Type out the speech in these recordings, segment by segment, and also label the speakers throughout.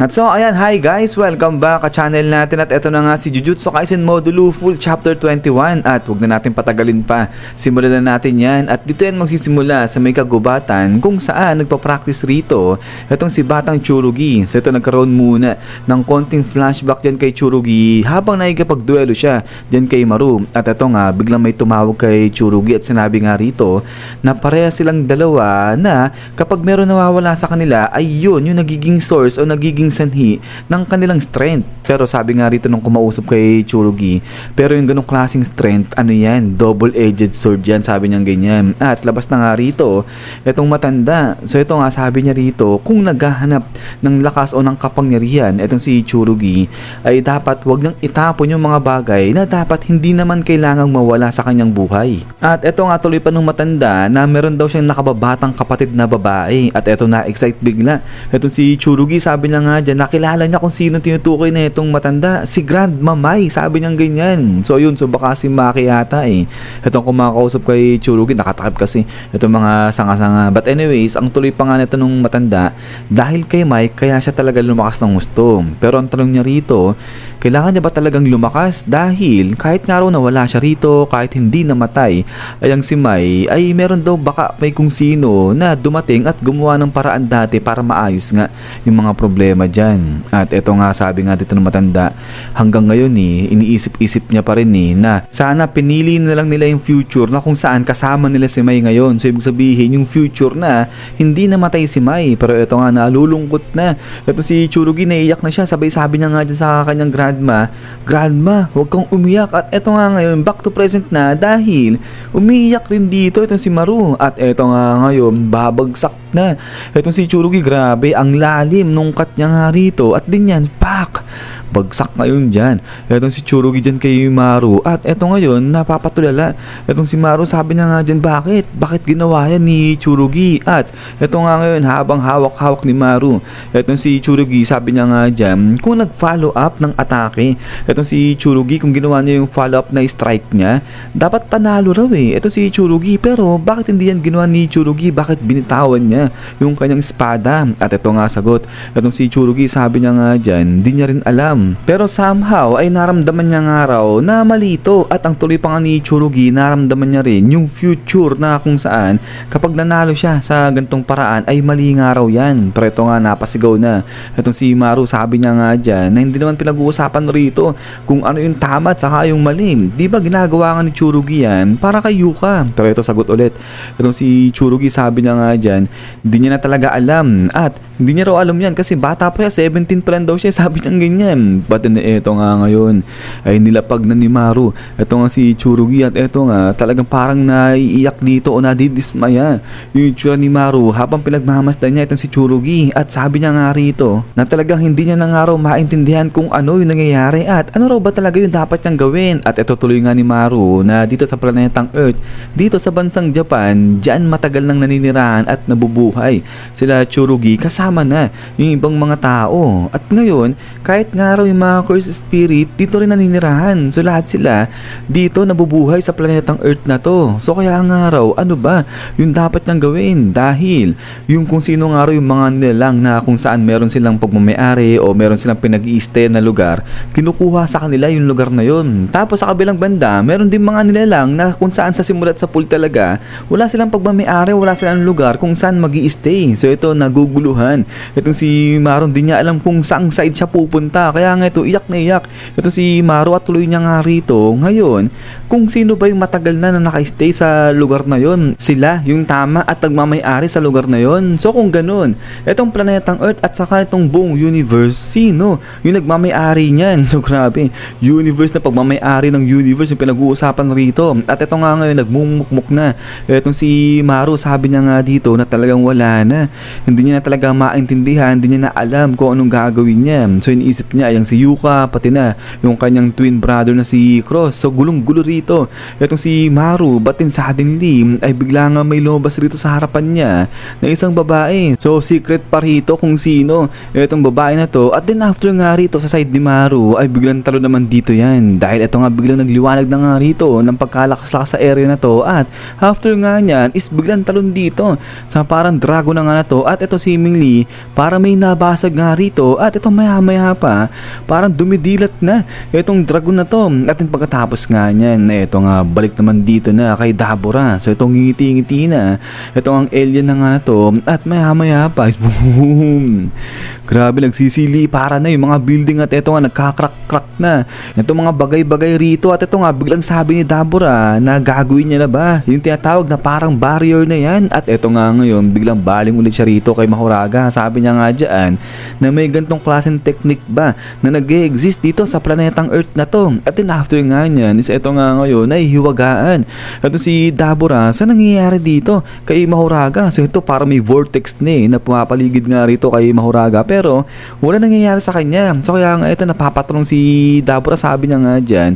Speaker 1: At so ayan, hi guys, welcome back sa channel natin at ito na nga si Jujutsu Kaisen Module Full Chapter 21 at wag na natin patagalin pa, simulan na natin yan at dito yan magsisimula sa may kagubatan kung saan nagpa-practice rito itong si Batang Tsurugi. So ito nagkaroon muna ng konting flashback dyan kay Tsurugi habang nakikipagduelo siya dyan kay Maru at ito nga biglang may tumawag kay Tsurugi at sinabi nga rito na pareha silang dalawa na kapag meron nawawala sa kanila ay yun yung nagiging source o nagiging sanhi ng kanilang strength. Pero sabi nga rito nung kumausap kay Tsurugi, pero yung ganong klaseng strength, ano yan, double-edged sword yan, sabi niya ganyan. At labas na nga rito itong matanda. So ito nga sabi niya rito, kung naghahanap ng lakas o ng kapangyarihan itong si Tsurugi, ay dapat wag nang itapon yung mga bagay na dapat hindi naman kailangang mawala sa kanyang buhay. At ito nga tuloy pa nung matanda na meron daw siyang nakababatang kapatid na babae. At ito na excite bigla itong si Tsurugi, sabi niya nga dyan, nakilala niya kung sino tinutukoy na itong matanda, si Grandma Mai, sabi niya ganyan. So yun, so baka si Maki yata itong kumakausap kay Tsurugi, nakatakip kasi itong mga sanga-sanga. But anyways, ang tuloy pa nga nito nung matanda, dahil kay Mai, kaya siya talaga lumakas ng gusto. Pero ang tanong niya rito, kailangan niya ba talagang lumakas? Dahil kahit nga raw na wala siya rito, kahit hindi namatay, ay ang si Mai ay meron daw baka may kung sino na dumating at gumawa ng paraan dati para maayos nga yung mga problema dyan. At eto nga sabi nga dito ng matanda, hanggang ngayon iniisip-isip niya pa rin na sana pinili na lang nila yung future na kung saan kasama nila si Mai ngayon. So ibig sabihin yung future na hindi namatay si Mai, pero eto nga nalulungkot na. Eto si Tsurugi, naiyak na siya, sabay sabi niya nga dyan sa kanyang Grandma, huwag kang umiyak. At eto nga ngayon, back to present na dahil umiiyak rin dito itong si Maru. At eto nga ngayon, babagsak na itong si Tsurugi. Grabe, ang lalim nung cut niya nga rito. At din yan, pak! Bagsak ngayon dyan etong si Tsurugi dyan kay Maru. At eto ngayon, napapatulala etong si Maru, sabi niya nga dyan, bakit ginawa yan ni Tsurugi? At eto nga ngayon, habang hawak-hawak ni Maru etong si Tsurugi, sabi niya nga dyan, kung nag-follow up ng atake etong si Tsurugi, kung ginawa niya yung follow up na strike niya, dapat panalo raw etong si Tsurugi. Pero bakit hindi yan ginawa ni Tsurugi? Bakit binitawan niya yung kanyang espada? At eto nga sagot etong si Tsurugi, sabi niya nga dyan, di niya rin alam. Pero somehow ay naramdaman niya nga raw na malito. At ang tuloy pa nga ni Tsurugi, naramdaman niya rin yung future na kung saan kapag nanalo siya sa gantong paraan ay mali nga raw yan. Pero ito nga, napasigaw na itong si Maru, sabi niya nga dyan na hindi naman pinag-uusapan rito kung ano yung tama at saka yung mali. Di ba ginagawa nga ni Tsurugi yan para kay Yuka? Pero ito sagot ulit itong si Tsurugi, sabi niya nga dyan, hindi niya na talaga alam. At hindi niya raw alam yan kasi bata pa siya, 17 pa lang daw siya, sabi niya ganyan. But ito nga ngayon ay nilapag na ni Maru ito nga si Tsurugi. At ito nga talagang parang naiiyak dito o nadidismaya yung itsura ni Maru habang pinagmamasdan niya itong si Tsurugi. At sabi niya nga rito na talagang hindi niya na nga raw maintindihan kung ano yung nangyayari at ano raw ba talaga yung dapat niyang gawin. At ito tuloy nga ni Maru na dito sa planetang Earth, dito sa bansang Japan, dyan matagal nang naninirahan at nabubuhay sila Tsurugi kasama na yung ibang mga tao. At ngayon, kahit nga raw yung mga cursed spirit dito rin naninirahan, so lahat sila dito nabubuhay sa planetang Earth na to. So kaya nga raw, ano ba yung dapat niyang gawin? Dahil yung kung sino nga raw yung mga nilalang na kung saan meron silang pagmamayari o meron silang pinag-i-stay na lugar, kinukuha sa kanila yung lugar na yun. Tapos sa kabilang banda, meron din mga nilalang na kung saan sa simulat sa pool talaga wala silang pagmamayari, wala silang lugar kung saan mag-i-stay. So ito, naguguluhan itong si Maru, din niya alam kung saang side siya pupunta. Kaya nga ito, iyak na iyak ito si Maru at tuloy niya nga rito ngayon kung sino ba yung matagal na naka-stay sa lugar na yon, sila yung tama at nagmamayari sa lugar na yon. So kung ganun, itong planetang Earth at saka itong buong universe, sino yung nagmamayari niyan? So grabe, universe na pagmamayari ng universe yung pinag-uusapan rito. At ito nga ngayon, nagmumukmuk na itong si Maru, sabi niya nga dito na talagang wala na, hindi niya na talaga maintindihan, hindi niya na alam kung anong gagawin niya. So iniisip niya yung si Yuka, pati na yung kanyang twin brother na si Cross. So gulong-gulo rito itong si Maru, but then suddenly ay bigla nga may lumabas rito sa harapan niya na isang babae. So secret pa rito kung sino itong babae na to. At then after nga rito sa side ni Maru ay biglang talo naman dito yan, dahil ito nga biglang nagliwanag na nga rito ng pagkalakas-lakas sa area na to. At after nga niyan is biglang talon dito sa parang parang dragon na nga na to, at ito seemingly para may nabasag nga rito, at ito maya pa parang dumidilat na itong dragon na to. At yung pagkatapos nga niyan, ito nga balik naman dito na kay Dabura. So itong ngiti-ngiti na itong ang alien na nga na to, at maya pa boom, grabe, nagsisili para na yung mga building, at ito nga nagkakrak-krak na itong mga bagay-bagay rito. At ito nga biglang sabi ni Dabura na gagawin niya na ba yung tinatawag na parang barrier na yan. At ito nga ngayon biglang baling ulit siya rito kay Mahoraga. Sabi niya nga dyan na may gantong klaseng technique ba na nag-e-exist dito sa planetang Earth na to. At then after nga niyan is ito nga ngayon ay hiwagaan. Ito si Dabura, sa nangyayari dito kay Mahoraga. So ito parang may vortex na pumapaligid nga rito kay Mahoraga, pero wala nangyayari sa kanya. So kaya nga ito napapatrong si Dabura. Sabi niya nga dyan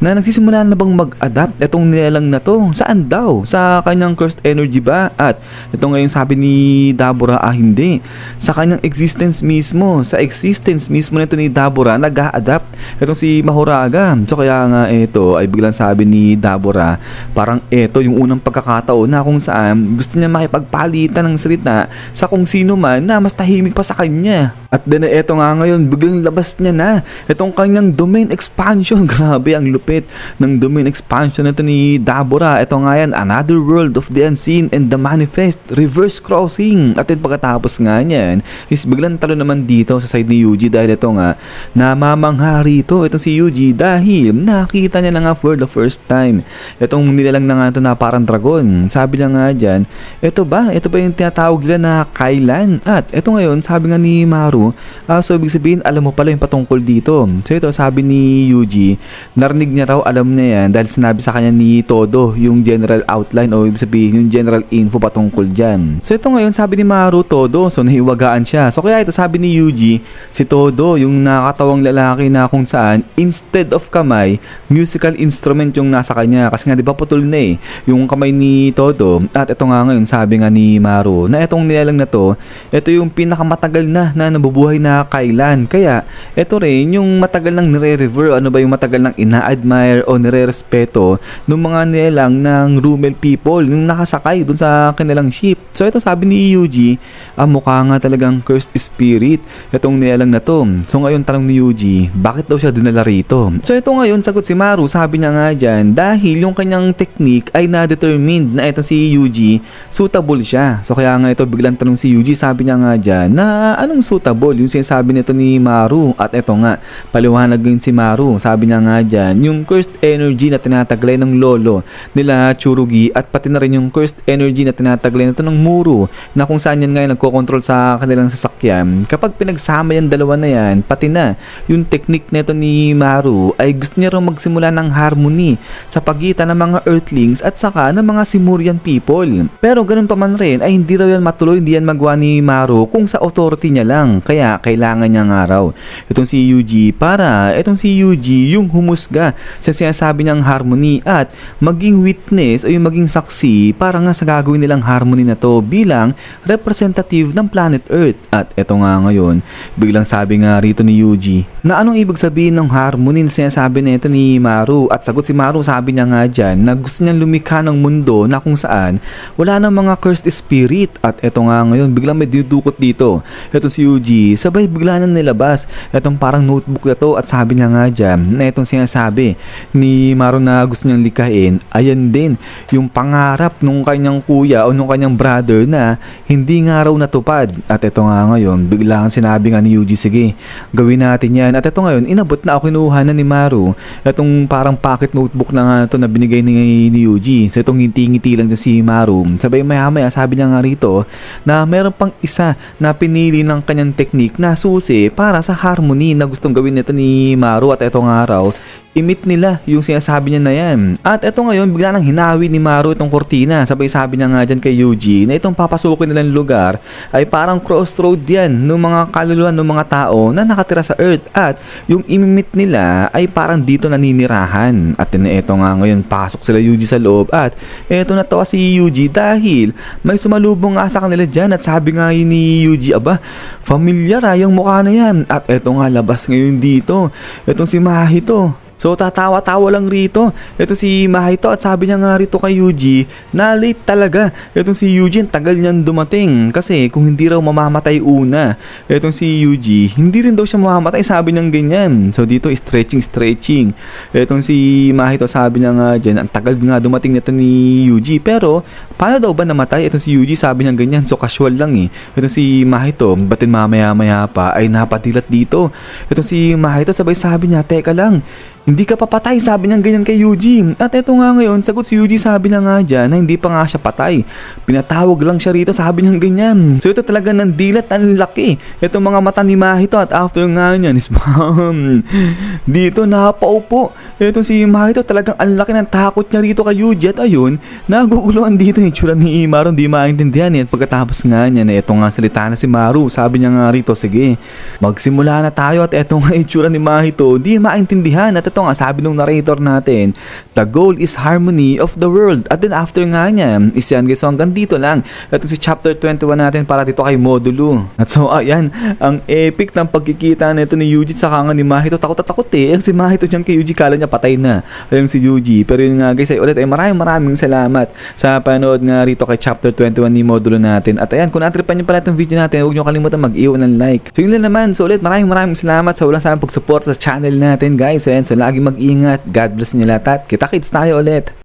Speaker 1: na nagsisimula na bang mag-adapt itong nilalang na to. Saan daw? Sa kanyang cursed energy ba? At ito ngayon sabi ni Dabura, hindi. Sa kanyang existence mismo. Sa existence mismo nito ni Dabura nag-a-adapt itong si Mahoraga. So kaya nga ito ay biglang sabi ni Dabura, parang ito yung unang pagkakataon na kung saan gusto niya makipagpalitan ng salita sa kung sino man na mas tahimik pa sa kanya. At then eto nga ngayon biglang labas niya na itong kanyang domain expansion. Grabe, ang lupit ng domain expansion nito ni Dabura. Ito nga yan, Another World of the Unseen and the Manifest Reverse Crossing. At then pagkatapos nga niyan is biglang talo naman dito sa side ni Yuji, dahil ito nga namamangha rito itong si Yuji dahil nakita niya na nga for the first time itong nilalang na nga ito na parang dragon. Sabi niya nga dyan, ito ba yung tinatawag nila na Kailan? At ito ngayon sabi nga ni Maru, so ibig sabihin alam mo pala yung patungkol dito. So ito sabi ni Yuji, narinig niya raw, alam niya yan dahil sinabi sa kanya ni Todo yung general outline, o ibig sabihin yung general info patungkol dyan. So ito ngayon sabi ni Maru, Todo, so nahiwagaan siya. So kaya ito sabi ni Yuji, si Todo yung nakakatawang lalaki na kung saan instead of kamay, musical instrument yung nasa kanya, kasi nga diba putol na yung kamay ni Todo. At ito nga ngayon sabi nga ni Maru na itong nilalang na to, ito yung pinakamatagal na nabubuhay na Kailan. Kaya ito rin yung matagal nang nire-rever, yung matagal nang ina-admire o nire-respeto ng mga nilalang ng Rumel people yung nakasakay dun sa kanilang ship. So ito sabi ni Yuji, mukha nga talagang cursed spirit itong nilalang na to. So ngayon tanong ni Yuji, bakit daw siya dinala rito? So ito ngayon sagot si Maru, sabi niya nga dyan, dahil yung kanyang technique ay na-determined na ito si Yuji suitable siya. So kaya nga ito biglang tanong si Yuji, sabi niya nga dyan na anong suitable yung sinasabi nito ni Maru. At ito nga paliwanag din si Maru, sabi niya nga dyan yung cursed energy na tinataglay ng lolo nila Tsurugi, at pati na rin yung cursed energy na tinataglay nito ng Muru, na kung saan yan ngayon nagkocontrol sa kanilang sasakyan. Kapag pinagsama yung dalawa na yan, pati na yung technique nito ni Maru, ay gusto niya rin magsimula ng harmony sa pagitan ng mga Earthlings at saka ng mga Simurian people. Pero ganun pa man rin ay hindi raw yan matuloy, hindi yan magawa ni Maru kung sa authority niya lang. Kaya kailangan niya nga raw itong si Yuji para itong si Yuji yung humusga sa sinasabi niyang harmony at maging witness o yung maging saksi para nga sa gagawin nilang harmony na to bilang representative ng planet Earth. At ito nga ngayon biglang sabi nga rito ni Yuji na anong ibig sabihin ng harmony na sinasabi na ito ni Maru. At sagot si Maru, sabi niya nga dyan na gusto niyang lumikha ng mundo na kung saan wala nang mga cursed spirit. At ito nga ngayon biglang may dudukot dito ito si Yuji, sabay bigla na nilabas itong parang notebook na to. At sabi niya nga dyan na itong sinasabi ni Maru na gusto niyang likahin, ayan din yung pangarap nung kanyang kuya o nung kanyang brother na hindi nga raw natupad. At ito nga ngayon biglang sinabi nga ni Yuji, sige gawin natin yan. At ito ngayon inabot na ako, kinuha na ni Maru itong parang pocket notebook na nga ito na binigay ni Yuji. So itong ngiti-ngiti lang si Maru, sabay maya sabi niya nga rito na meron pang isa na pinili ng kanyang technique na susi para sa harmony na gustong gawin nito ni Maru. At ito nga raw imit nila yung sinasabi niya na yan. At ito ngayon bigla nang hinawi ni Maru itong kortina. Sabay sabi niya nga dyan kay Yuji na itong papasukin nilang lugar ay parang crossroad yan ng mga kaluluwa ng mga tao na nakatira sa Earth, at yung imimit nila ay parang dito naninirahan. At ito nga ngayon pasok sila Yuji sa loob, at ito natawa si Yuji dahil may sumalubong nga sa kanila dyan. At sabi nga yun ni Yuji, aba familiar yung mukha na yan. At ito nga labas ngayon dito itong si Mahito. So tatawa-tawa lang rito ito si Mahito at sabi niya nga rito kay Yuji na late talaga itong si Yuji, tagal niyan dumating kasi kung hindi raw mamamatay una itong si Yuji, hindi rin daw siya mamamatay, sabi niyang ganyan. So dito stretching itong si Mahito, sabi niya nga dyan, ang tagal nga dumating nito ni Yuji, pero paano daw ba namatay itong si Yuji, sabi niya ganyan. So casual lang itong si Mahito, batin mamaya-maya pa ay napadilat dito itong si Mahito, sabay sabi niya, teka lang, hindi ka papatay, sabi niya ganyan kay Yuji. At eto nga ngayon, sagot si Yuji, sabi na nga dyan na hindi pa nga siya patay, pinatawag lang siya rito, sabi niya ganyan. So ito talaga ng dilat, ang laki itong mga mata ni Mahito. At after nga niyan is dito napaupo itong si Mahito, talagang ang laki ng takot niya rito kay Yuji. At ayun, naguguluhan dito yung tsura ni Maru, hindi maintindihan At pagkatapos nga niya na eto nga salita na si Maru, sabi niya nga rito, sige magsimula na tayo. At eto nga yung tsura ni Mahito, di maintindihan. At ito nga sabi nung narrator natin, the goal is harmony of the world. At then after nga niya is yan guys, so hanggang dito lang ito si chapter 21 natin para dito kay Modulo. At so ayan, ang epic ng pagkikita nito ni Yuji sa kanga ni Mahito. Takot na takot Ang si Mahito dyan kay Yuji, kala niya patay na ayun si Yuji. Pero yun nga guys, ay ulit ay maraming salamat sa panood nga rito kay chapter 21 ni Modulo natin. At ayan, kung natripan niyo pala itong video natin, huwag niyo kalimutan mag-iwan ng like. So yun lang naman, so ulit maraming salamat sa walang sayang pag-support sa channel natin guys. So ayan, so lagi mag-ingat. God bless niyo lahat at kita-kits tayo ulit.